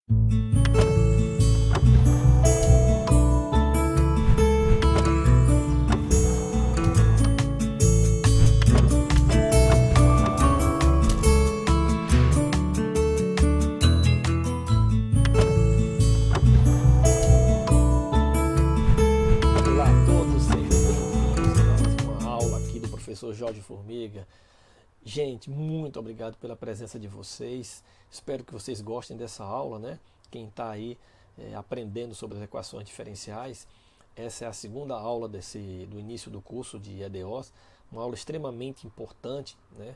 Olá a todos, sejam bem-vindos a mais uma aula aqui do professor Jorge Formiga. Gente, muito obrigado pela presença de vocês. Espero que vocês gostem dessa aula, né? Quem está aí aprendendo sobre as equações diferenciais, essa é a segunda aula do início do curso de EDOs, uma aula extremamente importante, né?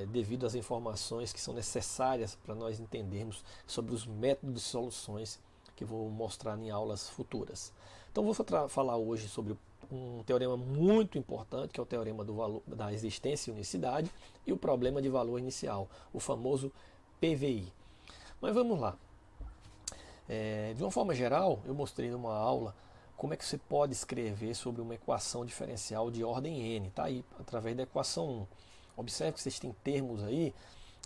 Devido às informações que são necessárias para nós entendermos sobre os métodos de soluções que vou mostrar em aulas futuras. Então vou falar hoje sobre um teorema muito importante, que é o teorema da existência e unicidade, e o problema de valor inicial, o famoso PVI. Mas vamos lá. De uma forma geral, eu mostrei numa aula como é que você pode escrever sobre uma equação diferencial de ordem n, tá aí, através da equação 1. Observe que vocês têm termos aí,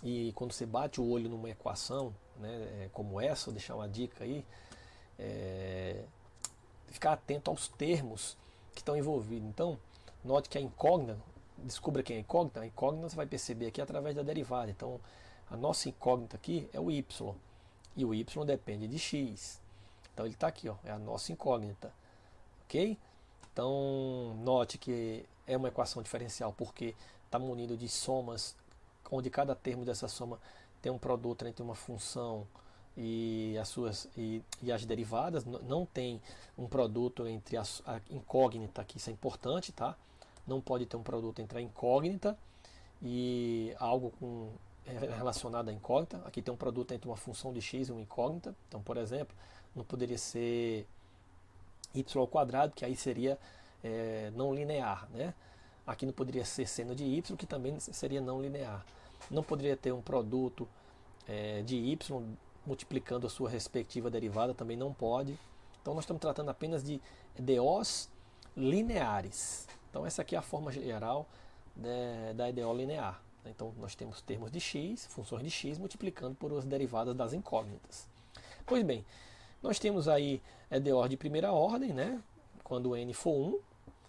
e quando você bate o olho numa equação, né, como essa, vou deixar uma dica aí, ficar atento aos termos que estão envolvidos. Então, note que a incógnita, descubra quem é a incógnita você vai perceber aqui através da derivada. Então, a nossa incógnita aqui é o y, e o y depende de x. Então, ele está aqui, ó, é a nossa incógnita, ok? Então, note que é uma equação diferencial porque está munido de somas, onde cada termo dessa soma tem um produto entre uma função e as derivadas. Não tem um produto entre a incógnita, que isso é importante, tá? Não pode ter um produto entre a incógnita e algo relacionado à incógnita. Aqui tem um produto entre uma função de x e uma incógnita. Então, por exemplo, não poderia ser y ao quadrado, que aí seria não linear, né? Aqui não poderia ser seno de y, que também seria não linear. Não poderia ter um produto de y multiplicando a sua respectiva derivada, também não pode. Então nós estamos tratando apenas de EDOs lineares. Então essa aqui é a forma geral da EDO linear. Então nós temos termos de x, funções de x, multiplicando por as derivadas das incógnitas. Pois bem, nós temos aí EDO de primeira ordem, né? Quando n for 1,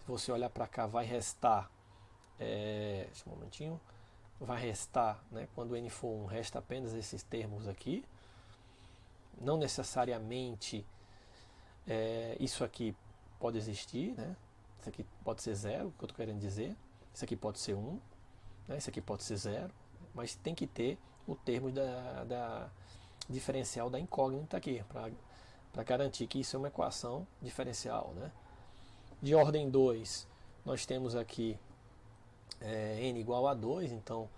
se você olhar para cá, vai restar, deixa um momentinho, vai restar, né? Quando n for 1, resta apenas esses termos aqui. Não necessariamente isso aqui pode existir, né? Isso aqui pode ser 0, o que eu estou querendo dizer. Isso aqui pode ser 1, né? Isso aqui pode ser 0, mas tem que ter o termo da diferencial da incógnita aqui, para garantir que isso é uma equação diferencial, né? De ordem 2, nós temos aqui n igual a 2, então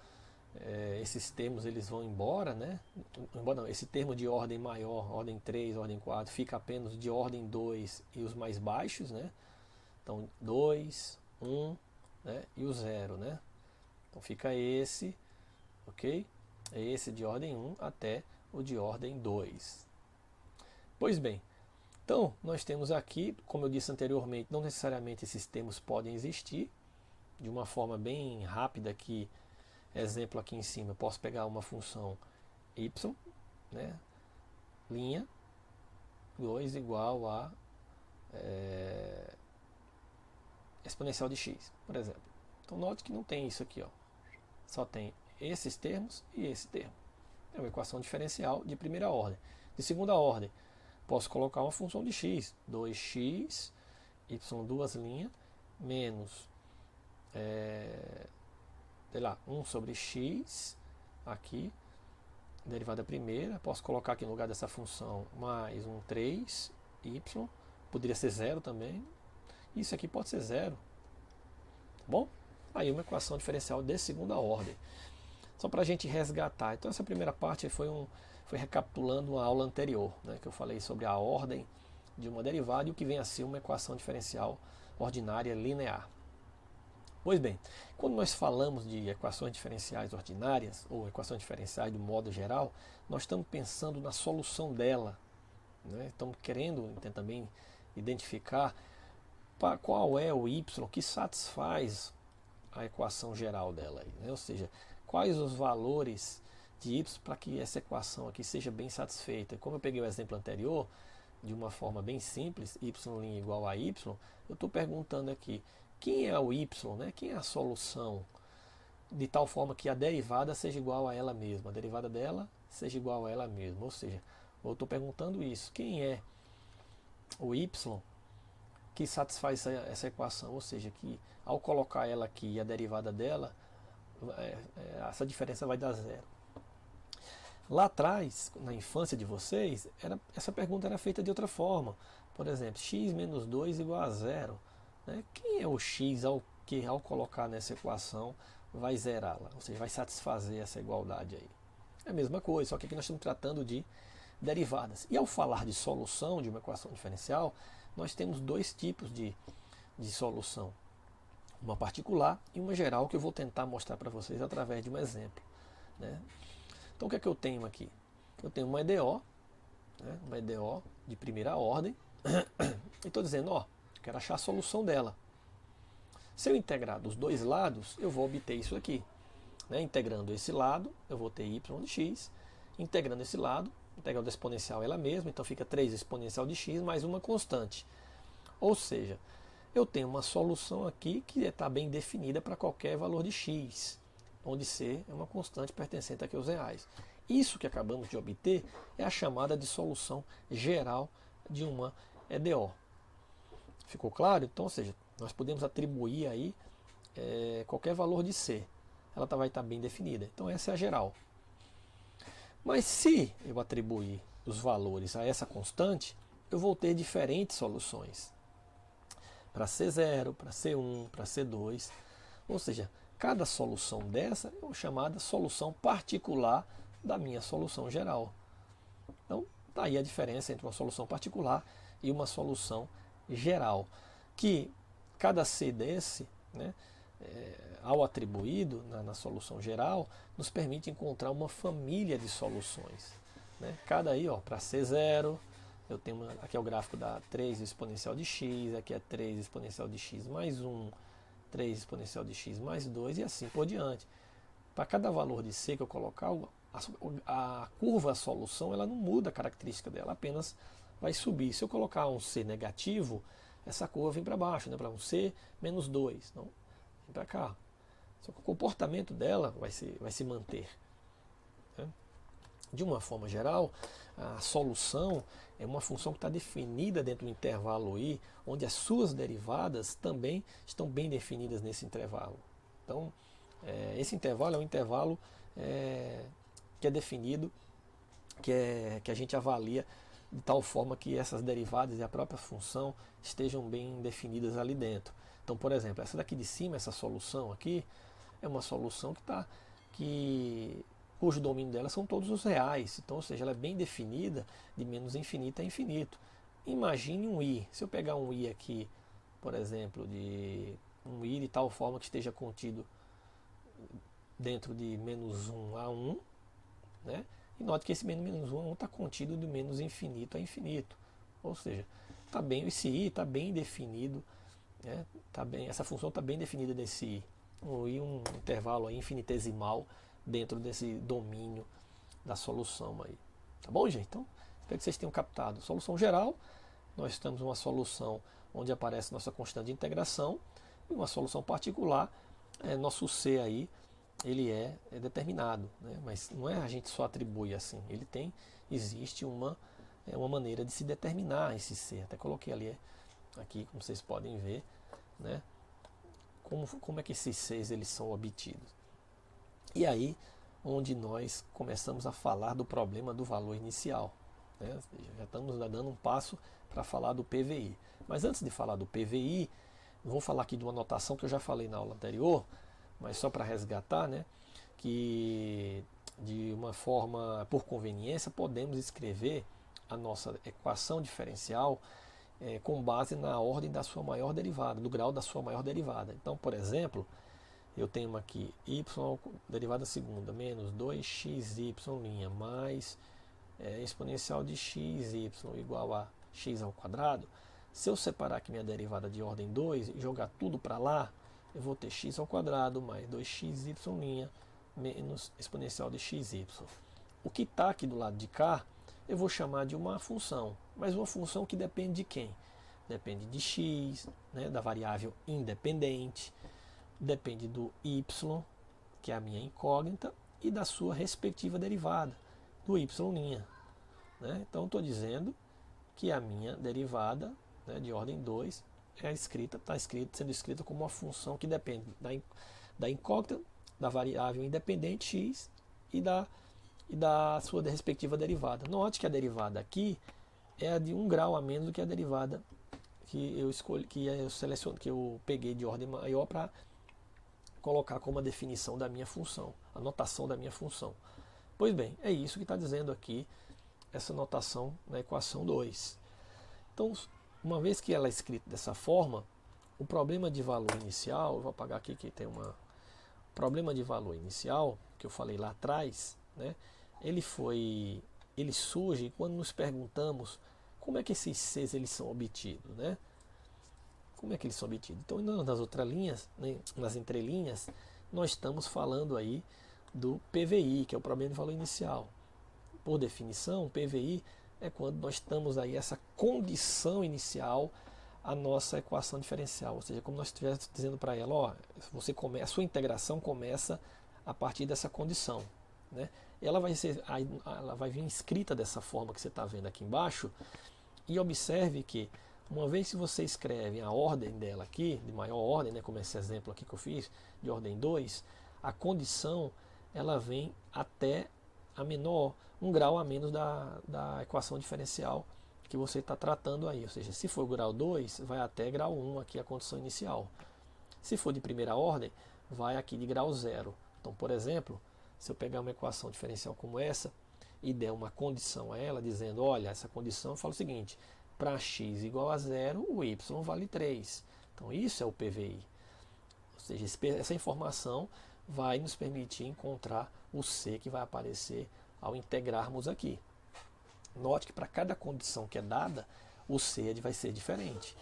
esses termos eles vão embora, né? Não, esse termo de ordem maior, ordem 3, ordem 4, fica apenas de ordem 2 e os mais baixos, né? Então 2, 1, né? E o 0, né? Então fica esse, ok? É esse de ordem 1 até o de ordem 2. Pois bem, então nós temos aqui, como eu disse anteriormente, não necessariamente esses termos podem existir. De uma forma bem rápida aqui, exemplo aqui em cima, eu posso pegar uma função y, né, linha 2 igual a exponencial de x, por exemplo. Então note que não tem isso aqui, ó. Só tem esses termos e esse termo. É uma equação diferencial de primeira ordem. De segunda ordem, posso colocar uma função de x, 2x, y duas linhas, menos sei lá, 1 sobre x, aqui, derivada primeira, posso colocar aqui no lugar dessa função mais um 3y, poderia ser 0 também, isso aqui pode ser 0, tá bom? Aí uma equação diferencial de segunda ordem. Só para a gente resgatar, então essa primeira parte foi recapitulando uma aula anterior, né, que eu falei sobre a ordem de uma derivada e o que vem a ser uma equação diferencial ordinária linear. Pois bem, quando nós falamos de equações diferenciais ordinárias, ou equações diferenciais do modo geral, nós estamos pensando na solução dela, né? Estamos querendo também identificar qual é o y que satisfaz a equação geral dela, né? Ou seja, quais os valores de y para que essa equação aqui seja bem satisfeita. Como eu peguei o exemplo anterior, de uma forma bem simples, y' igual a y, eu estou perguntando aqui, quem é o y, né? Quem é a solução, de tal forma que a derivada seja igual a ela mesma, a derivada dela seja igual a ela mesma. Ou seja, eu estou perguntando isso, quem é o y que satisfaz essa equação, ou seja, que ao colocar ela aqui e a derivada dela, essa diferença vai dar zero. Lá atrás, na infância de vocês, essa pergunta era feita de outra forma. Por exemplo, x menos 2 igual a zero. Né? Quem é o x que ao colocar nessa equação vai zerá-la? Ou seja, vai satisfazer essa igualdade aí. É a mesma coisa, só que aqui nós estamos tratando de derivadas. E ao falar de solução de uma equação diferencial, nós temos dois tipos de solução. Uma particular e uma geral, que eu vou tentar mostrar para vocês através de um exemplo. Né? Então o que é que eu tenho aqui? Eu tenho uma EDO, né? Uma EDO de primeira ordem, e estou dizendo, ó, quero achar a solução dela. Se eu integrar dos dois lados, eu vou obter isso aqui. Né? Integrando esse lado, eu vou ter y de x, integrando esse lado, integral da exponencial ela mesma, então fica 3 exponencial de x mais uma constante. Ou seja, eu tenho uma solução aqui que está bem definida para qualquer valor de x, onde c é uma constante pertencente aqui aos reais. Isso que acabamos de obter é a chamada de solução geral de uma EDO. Ficou claro? Então, ou seja, nós podemos atribuir aí qualquer valor de c. Ela vai estar bem definida. Então essa é a geral. Mas se eu atribuir os valores a essa constante, eu vou ter diferentes soluções. Para C0, para C1, para C2. Ou seja, cada solução dessa é uma chamada solução particular da minha solução geral. Então, está aí a diferença entre uma solução particular e uma solução geral. Que cada C desse, né, ao atribuído na solução geral, nos permite encontrar uma família de soluções. Né? Cada aí, para C0, eu tenho aqui é o gráfico da 3 exponencial de x, aqui é 3 exponencial de x mais 1, 3 exponencial de x mais 2 e assim por diante. Para cada valor de c que eu colocar, a curva, a solução, ela não muda a característica dela, apenas vai subir. Se eu colocar um c negativo, essa curva vem para baixo, né? Para um c menos 2, não, vem para cá. Só que o comportamento dela vai se manter. Né? De uma forma geral, a solução é uma função que está definida dentro do intervalo i, onde as suas derivadas também estão bem definidas nesse intervalo. Então, esse intervalo é um intervalo que é definido, que a gente avalia de tal forma que essas derivadas e a própria função estejam bem definidas ali dentro. Então, por exemplo, essa daqui de cima, essa solução aqui, é uma solução cujo domínio dela são todos os reais. Então, ou seja, ela é bem definida de menos infinito a infinito. Imagine um i. Se eu pegar um i aqui, por exemplo, de um i de tal forma que esteja contido dentro de menos 1 a 1, né? E note que esse menos 1 a 1 está contido de menos infinito a infinito. Ou seja, esse i está bem definido, né? Essa função está bem definida desse i. Um intervalo aí infinitesimal dentro desse domínio da solução aí. Tá bom, gente? Então, espero que vocês tenham captado. Solução geral, nós temos uma solução onde aparece nossa constante de integração, e uma solução particular, nosso C aí, ele é determinado, né? Mas não é a gente só atribui assim, existe uma maneira de se determinar esse C. Até coloquei ali, aqui, como vocês podem ver, né? Como é que esses Cs eles são obtidos. E aí, onde nós começamos a falar do problema do valor inicial. Né? Já estamos dando um passo para falar do PVI. Mas antes de falar do PVI, vou falar aqui de uma notação que eu já falei na aula anterior, mas só para resgatar, né? Que de uma forma, por conveniência, podemos escrever a nossa equação diferencial com base na ordem da sua maior derivada, do grau da sua maior derivada. Então, por exemplo, eu tenho aqui y derivada segunda menos 2xy' mais exponencial de xy igual a x ao quadrado. Se eu separar aqui minha derivada de ordem 2 e jogar tudo para lá, eu vou ter x ao quadrado mais 2xy' menos exponencial de xy. O que está aqui do lado de cá, eu vou chamar de uma função, mas uma função que depende de quem? Depende de x, né, da variável independente, depende do y, que é a minha incógnita, e da sua respectiva derivada, do y'. Né? Então, estou dizendo que a minha derivada, né, de ordem 2 está sendo escrita como uma função que depende da incógnita, da variável independente x e da sua respectiva derivada. Note que a derivada aqui é de 1 grau a menos do que a derivada que eu escolhi, que eu peguei de ordem maior para colocar como a definição da minha função, a notação da minha função. Pois bem, é isso que está dizendo aqui essa notação na equação 2. Então, uma vez que ela é escrita dessa forma, o problema de valor inicial, eu vou apagar aqui que tem uma problema de valor inicial que eu falei lá atrás, né? Ele surge quando nos perguntamos como é que esses Cs eles são obtidos, né? Como é que eles são obtidos? Então, nas outras linhas, né, nas entrelinhas, nós estamos falando aí do PVI, que é o problema de valor inicial. Por definição, PVI é quando nós estamos aí essa condição inicial à nossa equação diferencial, ou seja, como nós estivéssemos dizendo para ela, ó, a sua integração começa a partir dessa condição, né? Ela vai vir escrita dessa forma que você está vendo aqui embaixo, e observe que uma vez que você escreve a ordem dela aqui, de maior ordem, né, como esse exemplo aqui que eu fiz, de ordem 2, a condição ela vem até a menor, 1 grau a menos da equação diferencial que você está tratando aí. Ou seja, se for grau 2, vai até grau 1 aqui a condição inicial. Se for de primeira ordem, vai aqui de grau 0. Então, por exemplo, se eu pegar uma equação diferencial como essa e der uma condição a ela, dizendo, olha, essa condição eu falo o seguinte, para x igual a 0, o y vale 3. Então, isso é o PVI. Ou seja, essa informação vai nos permitir encontrar o C que vai aparecer ao integrarmos aqui. Note que para cada condição que é dada, o C vai ser diferente.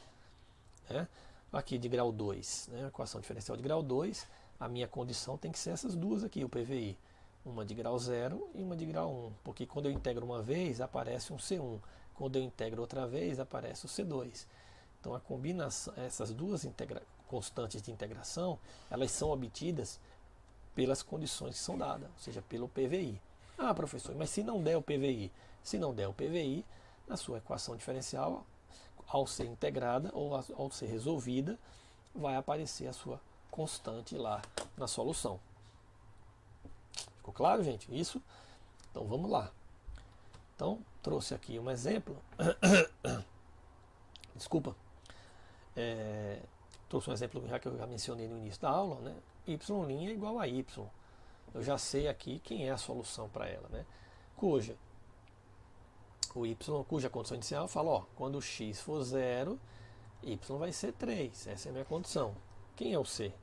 Né? Aqui de grau 2, né? A equação diferencial de grau 2, a minha condição tem que ser essas duas aqui, o PVI. Uma de grau 0 e uma de grau 1. Porque quando eu integro uma vez, aparece um C1. Quando eu integro outra vez, aparece o C2. Então a combinação, essas duas constantes de integração, elas são obtidas pelas condições que são dadas, ou seja, pelo PVI. Ah, professor, mas se não der o PVI? Se não der o PVI, a sua equação diferencial, ao ser integrada ou ao ser resolvida, vai aparecer a sua constante lá na solução. Ficou claro, gente? Isso? Então vamos lá. Então, trouxe aqui um exemplo. Desculpa. Trouxe um exemplo que eu já mencionei no início da aula, né? Y' é igual a Y. Eu já sei aqui quem é a solução para ela, né? Cuja condição inicial fala, ó, quando x for 0, y vai ser 3. Essa é a minha condição. Quem é o C?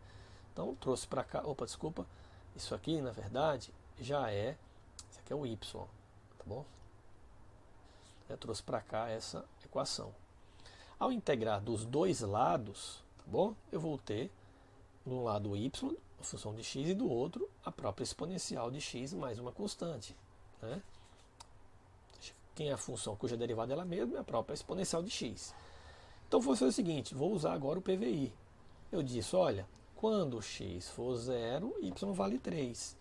Então, trouxe para cá, desculpa, isso aqui, na verdade, já é, isso aqui é o y, tá bom? Eu trouxe para cá essa equação. Ao integrar dos dois lados, tá bom? Eu vou ter, de um lado o y, a função de x, e do outro a própria exponencial de x mais uma constante, né? Quem é a função cuja derivada é ela mesma é a própria exponencial de x. Então vou fazer o seguinte, vou usar agora o PVI. Eu disse, olha, quando x for 0, y vale 3.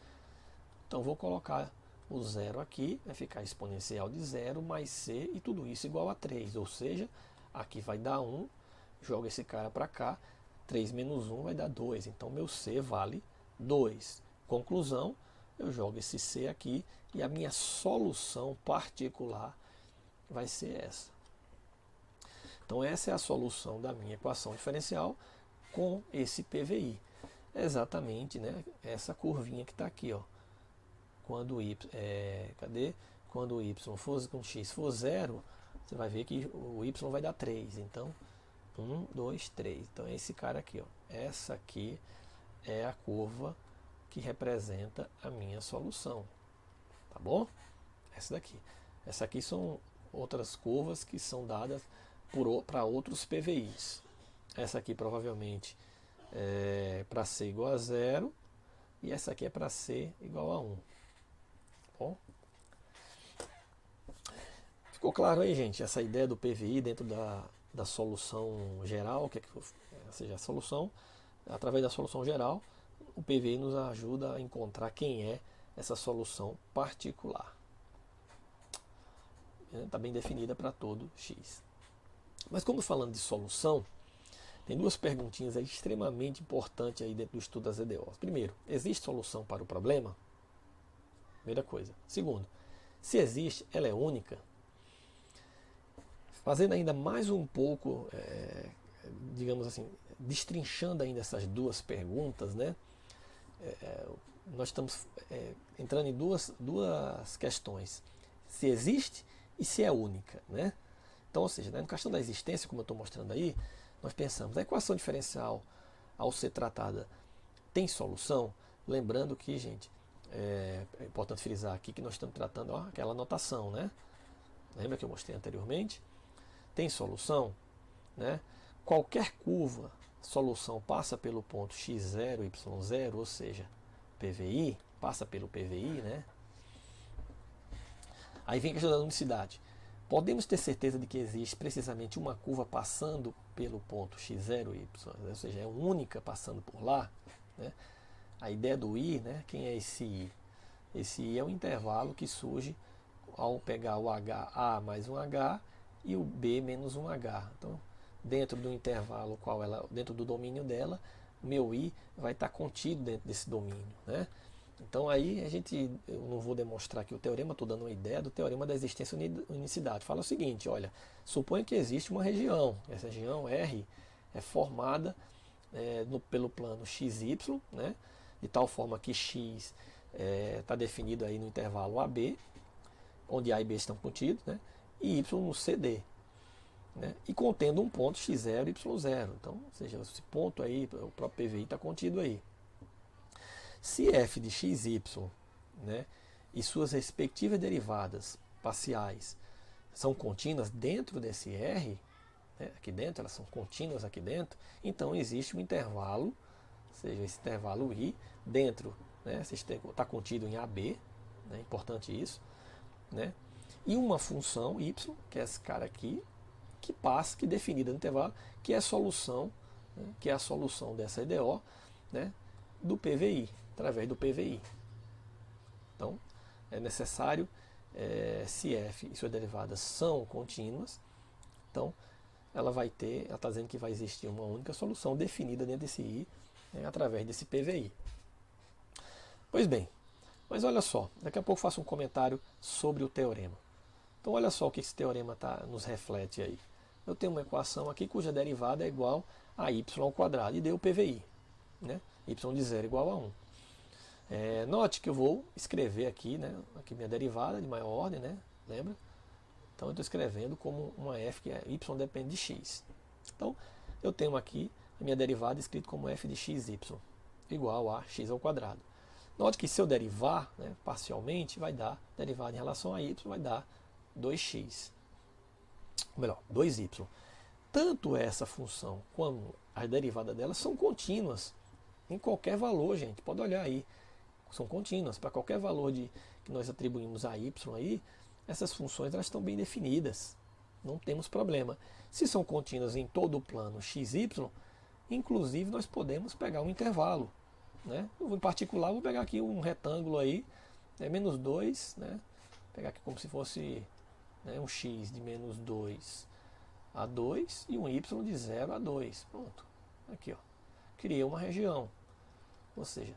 Então vou colocar o 0 aqui, vai ficar exponencial de 0 mais c, e tudo isso igual a 3. Ou seja, aqui vai dar 1, joga esse cara para cá, 3 menos 1 vai dar 2. Então meu c vale 2. Conclusão, eu jogo esse c aqui e a minha solução particular vai ser essa. Então essa é a solução da minha equação diferencial com esse PVI. É exatamente, né, essa curvinha que está aqui, ó. Quando y, quando o y com x for 0, você vai ver que o y vai dar 3. Então, 1, 2, 3. Então é esse cara aqui, ó. Essa aqui é a curva que representa a minha solução. Tá bom? Essa daqui. Essa aqui são outras curvas que são dadas para outros PVIs. Essa aqui provavelmente é para c igual a 0, e essa aqui é para C igual a 1. Bom, ficou claro aí, gente, essa ideia do PVI dentro da solução geral, ou seja, a solução, através da solução geral, o PVI nos ajuda a encontrar quem é essa solução particular. Está bem definida para todo x. Mas como falando de solução, tem duas perguntinhas aí extremamente importantes aí dentro do estudo das EDOs. Primeiro, existe solução para o problema? Primeira coisa. Segundo, se existe, ela é única? Fazendo ainda mais um pouco, digamos assim, destrinchando ainda essas duas perguntas, né? Nós estamos entrando em duas questões. Se existe e se é única, né? Então, ou seja, na questão da existência, como eu estou mostrando aí, nós pensamos, a equação diferencial, ao ser tratada, tem solução? Lembrando que, gente, é importante frisar aqui que nós estamos tratando aquela notação, né? Lembra que eu mostrei anteriormente? Tem solução, né? Qualquer curva, solução passa pelo ponto x0, y0, ou seja, PVI, passa pelo PVI, né? Aí vem a questão da unicidade. Podemos ter certeza de que existe precisamente uma curva passando pelo ponto x0, y, ou seja, é única passando por lá, né? A ideia do I, né? Quem é esse I? Esse I é um intervalo que surge ao pegar o HA mais um H e o B menos um H. Então, dentro do intervalo, dentro do domínio dela, meu I vai estar contido dentro desse domínio, né? Então aí eu não vou demonstrar aqui o teorema, estou dando uma ideia do teorema da existência unicidade. Fala o seguinte, olha, suponha que existe uma região, essa região R é formada pelo plano XY, né? De tal forma que X está definido aí no intervalo AB, onde A e B estão contidos, né? E Y no CD, né? E contendo um ponto x0 e y0. Então, ou seja, esse ponto aí, o próprio PVI está contido aí. Se f de xy, né, e suas respectivas derivadas parciais são contínuas dentro desse R, né, aqui dentro, elas são contínuas aqui dentro, então existe um intervalo, ou seja, esse intervalo I, dentro, né, está contido em AB, né, importante isso, né, e uma função y, que é esse cara aqui, que é definida no intervalo, que é a solução, né, que é a solução dessa EDO, né, do PVI, através do PVI. Então, é necessário, se f e suas derivadas são contínuas, então ela está dizendo que vai existir uma única solução definida dentro desse I, né, através desse PVI. Pois bem, mas olha só, daqui a pouco eu faço um comentário sobre o teorema. Então olha só o que esse teorema nos reflete aí. Eu tenho uma equação aqui cuja derivada é igual a y ao quadrado e deu o PVI, né? Y de 0 igual a 1. Note que eu vou escrever aqui, né, aqui minha derivada de maior ordem, né, lembra? Então eu estou escrevendo como uma f que é y depende de x. Então eu tenho aqui a minha derivada escrita como f de xy igual a x ao quadrado. Note que se eu derivar, né, parcialmente, vai dar, derivada em relação a y, vai dar 2x. Ou melhor, 2y. Tanto essa função como a derivada dela são contínuas em qualquer valor, gente. Pode olhar aí. São contínuas. Para qualquer valor que nós atribuímos a y aí, essas funções elas estão bem definidas. Não temos problema. Se são contínuas em todo o plano xy, inclusive nós podemos pegar um intervalo, né? Em particular, vou pegar aqui um retângulo aí, menos 2, né? Vou pegar aqui como se fosse, né, um x de menos 2 a 2 e um y de 0 a 2. Pronto. Aqui, ó. Criei uma região. Ou seja,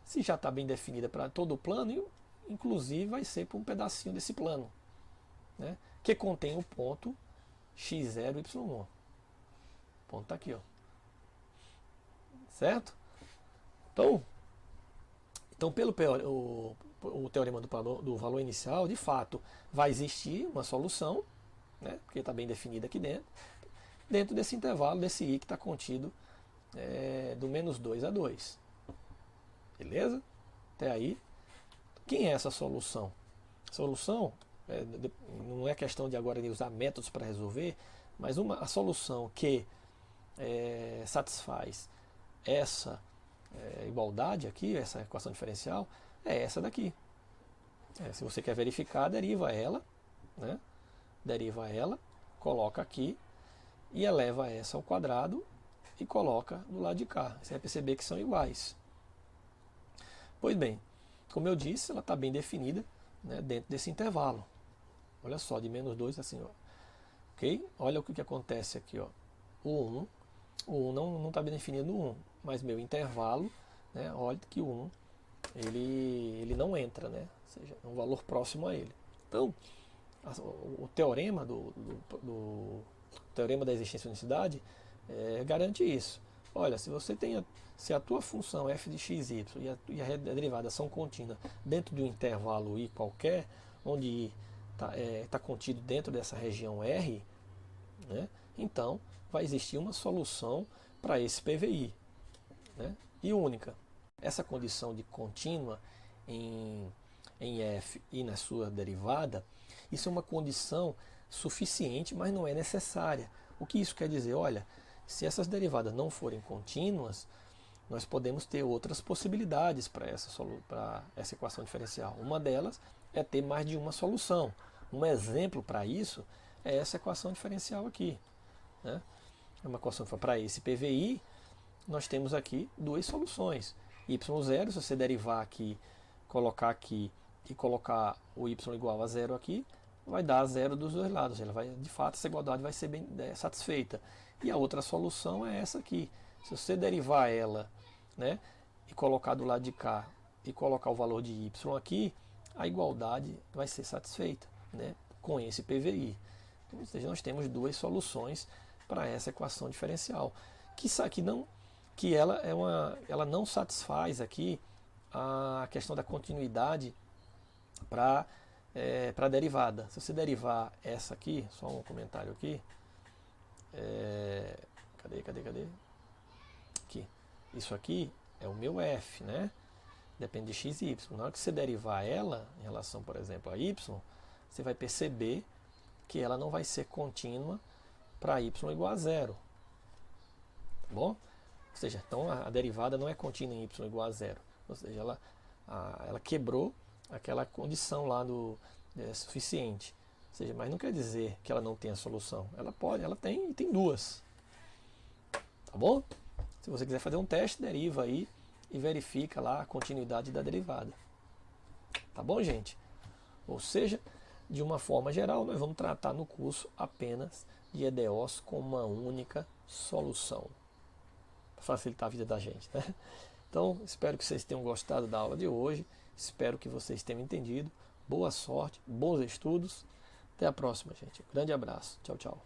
se já está bem definida para todo o plano, inclusive vai ser para um pedacinho desse plano, né, que contém o ponto x0, y1. O ponto está aqui, ó. Certo? Então pelo o teorema do valor inicial, de fato, vai existir uma solução, né, porque está bem definida aqui dentro desse intervalo, desse I que está contido do menos 2 a 2. Beleza? Até aí. Quem é essa solução? Solução, não é questão de agora de usar métodos para resolver, mas a solução que satisfaz essa igualdade aqui, essa equação diferencial, é essa daqui. Se você quer verificar, deriva ela, né? Deriva ela, coloca aqui e eleva essa ao quadrado e coloca do lado de cá. Você vai perceber que são iguais. Pois bem, como eu disse, ela está bem definida, né, dentro desse intervalo. Olha só, de menos 2 assim, ó. Ok? Olha o que acontece aqui, ó. O 1 não está bem definido no 1, mas meu intervalo, né, olha que o 1 ele não entra, né? Ou seja, é um valor próximo a ele. Então, o teorema teorema da existência de unicidade garante isso. Olha, se a tua função f de x, y e a derivada são contínuas dentro de um intervalo i qualquer, onde i está contido dentro dessa região R, né, então vai existir uma solução para esse PVI, né, e única. Essa condição de contínua em f e na sua derivada, isso é uma condição suficiente, mas não é necessária. O que isso quer dizer? Olha, se essas derivadas não forem contínuas, nós podemos ter outras possibilidades para essa equação diferencial. Uma delas é ter mais de uma solução. Um exemplo para isso é essa equação diferencial aqui, né? É uma equação para esse PVI, nós temos aqui duas soluções. y0, se você derivar aqui, colocar aqui e colocar o y igual a zero aqui, vai dar zero dos dois lados. Ela vai, de fato, essa igualdade vai ser bem satisfeita. E a outra solução é essa aqui. Se você derivar ela, né, e colocar do lado de cá e colocar o valor de y aqui, a igualdade vai ser satisfeita, né, com esse PVI. Então, ou seja, nós temos duas soluções para essa equação diferencial. Que ela não satisfaz aqui a questão da continuidade para a derivada. Se você derivar essa aqui, só um comentário aqui. Cadê? Aqui. Isso aqui é o meu f, né? Depende de x e y. Na hora que você derivar ela, em relação, por exemplo, a y, você vai perceber que ela não vai ser contínua para y igual a zero. Tá bom? Ou seja, então a derivada não é contínua em y igual a zero. Ou seja, ela quebrou aquela condição lá suficiente. Ou seja, mas não quer dizer que ela não tenha solução. Ela tem e tem duas. Tá bom? Se você quiser fazer um teste, deriva aí e verifica lá a continuidade da derivada. Tá bom, gente? Ou seja, de uma forma geral, nós vamos tratar no curso apenas de EDOs com uma única solução. Para facilitar a vida da gente, né? Então, espero que vocês tenham gostado da aula de hoje. Espero que vocês tenham entendido. Boa sorte, bons estudos. Até a próxima, gente. Grande abraço. Tchau, tchau.